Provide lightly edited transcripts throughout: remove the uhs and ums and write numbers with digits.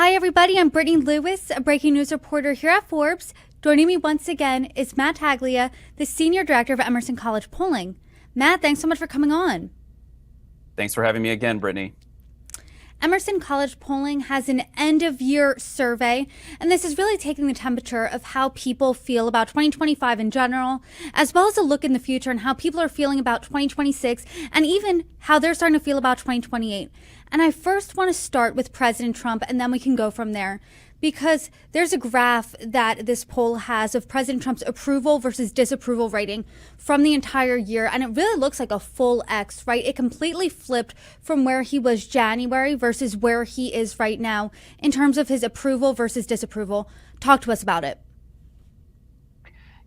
Hi, everybody. I'm Brittany Lewis, a breaking news reporter here at Forbes. Joining me once again is Matt Taglia, the Senior Director of Emerson College Polling. Matt, thanks so much for coming on. Thanks for having me again, Brittany. Emerson College Polling has an end-of-year survey, and this is really taking the temperature of how people feel about 2025 in general, as well as a look in the future and how people are feeling about 2026, and even how they're starting to feel about 2028. And I first want to start with President Trump, and then we can go from there. Because there's a graph that this poll has of President Trump's approval versus disapproval rating from the entire year. And it really looks like a full X, right? It completely flipped from where he was January versus where he is right now in terms of his approval versus disapproval. Talk to us about it.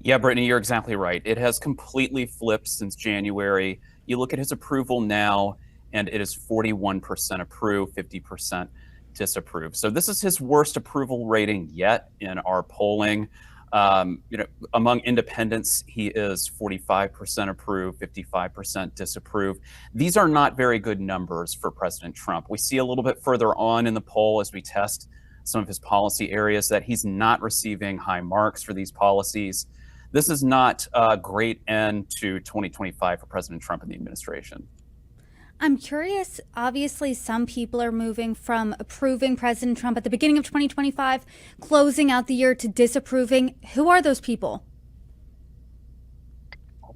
Yeah, Brittany, you're exactly right. It has completely flipped since January. You look at his approval now, and it is 41% approve, 50% disapprove. So this is his worst approval rating yet in our polling. Among independents, he is 45% approve, 55% disapprove. These are not very good numbers for President Trump. We see a little bit further on in the poll as we test some of his policy areas that he's not receiving high marks for these policies. This is not a great end to 2025 for President Trump and the administration. I'm curious, obviously some people are moving from approving President Trump at the beginning of 2025, closing out the year, to disapproving. Who are those people?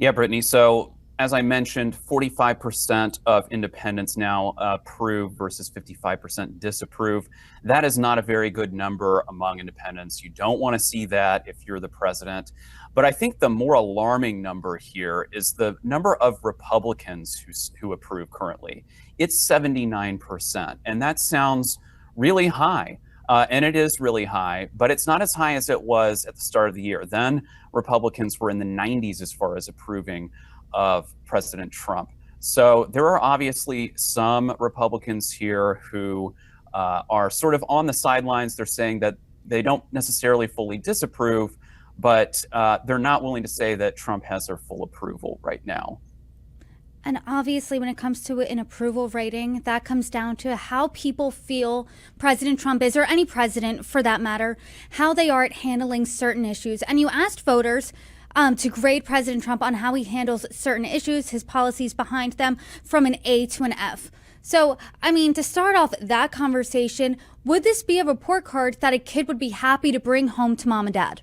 Yeah, Brittany. So as I mentioned, 45% of independents now approve versus 55% disapprove. That is not a very good number among independents. You don't want to see that if you're the president. But I think the more alarming number here is the number of Republicans who approve currently. It's 79%, and that sounds really high. And it is really high, but it's not as high as it was at the start of the year. Then Republicans were in the 90s as far as approving of President Trump. So there are obviously some Republicans here who are sort of on the sidelines. They're saying that they don't necessarily fully disapprove, but they're not willing to say that Trump has their full approval right now. And obviously, when it comes to an approval rating, that comes down to how people feel President Trump is, or any president for that matter, how they are at handling certain issues. And you asked voters to grade President Trump on how he handles certain issues, his policies behind them, from an A to an F. So, I mean, to start off that conversation, would this be a report card that a kid would be happy to bring home to mom and dad?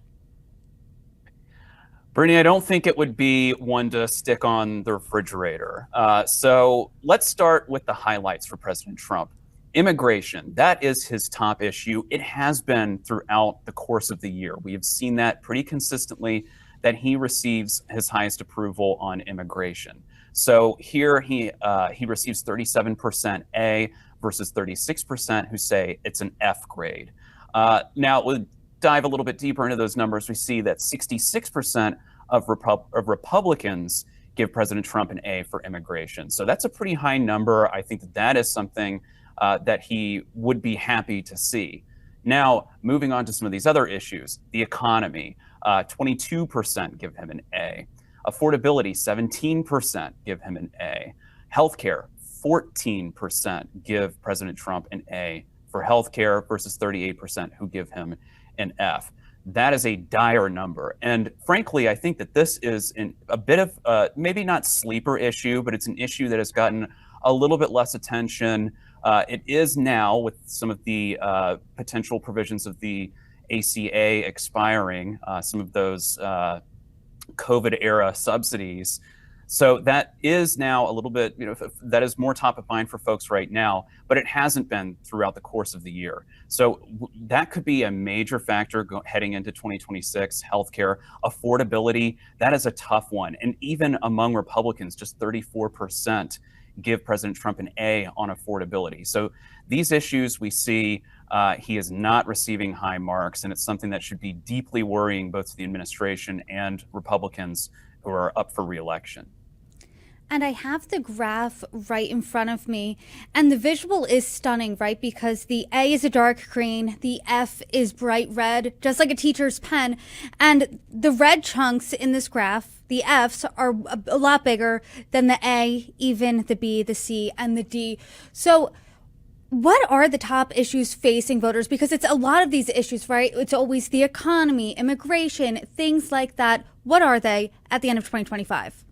Bernie, I don't think it would be one to stick on the refrigerator. So let's start with the highlights for President Trump. Immigration, that is his top issue. It has been throughout the course of the year. We have seen that pretty consistently, that he receives his highest approval on immigration. So here he receives 37% A versus 36% who say it's an F grade. Now, we'll dive a little bit deeper into those numbers. We see that 66% of Republicans give President Trump an A for immigration. So that's a pretty high number. I think that is something that he would be happy to see. Now, moving on to some of these other issues, the economy, 22% give him an A. Affordability, 17% give him an A. Healthcare, 14% give President Trump an A for healthcare versus 38% who give him an F. That is a dire number. And frankly, I think that this is a bit of maybe not sleeper issue, but it's an issue that has gotten a little bit less attention. It is now, with some of the potential provisions of the ACA expiring, some of those COVID era subsidies. So that is now a little bit, that is more top of mind for folks right now, but it hasn't been throughout the course of the year. So that could be a major factor heading into 2026. Healthcare, affordability, that is a tough one. And even among Republicans, just 34% give President Trump an A on affordability. So these issues we see, he is not receiving high marks, and it's something that should be deeply worrying both to the administration and Republicans who are up for re-election. And I have the graph right in front of me, and the visual is stunning, right? Because the A is a dark green, the F is bright red, just like a teacher's pen. And the red chunks in this graph, the Fs, are a lot bigger than the A, even the B, the C, and the D. So What are the top issues facing voters? Because it's a lot of these issues, right? It's always the economy, immigration, things like that. What are they at the end of 2025?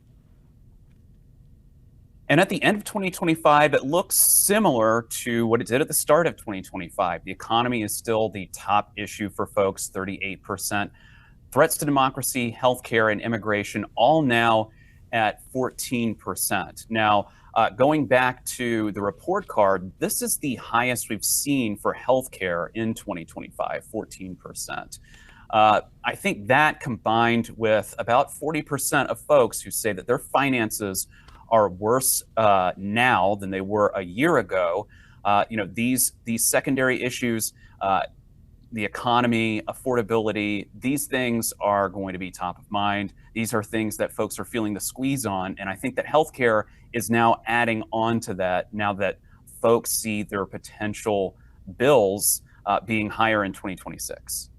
And at the end of 2025, it looks similar to what it did at the start of 2025. The economy is still the top issue for folks, 38%. Threats to democracy, healthcare, and immigration, all now at 14%. Now, going back to the report card, this is the highest we've seen for healthcare in 2025, 14%. I think that combined with about 40% of folks who say that their finances are worse now than they were a year ago. These secondary issues, the economy, affordability, these things are going to be top of mind. These are things that folks are feeling the squeeze on. And I think that healthcare is now adding on to that now that folks see their potential bills being higher in 2026.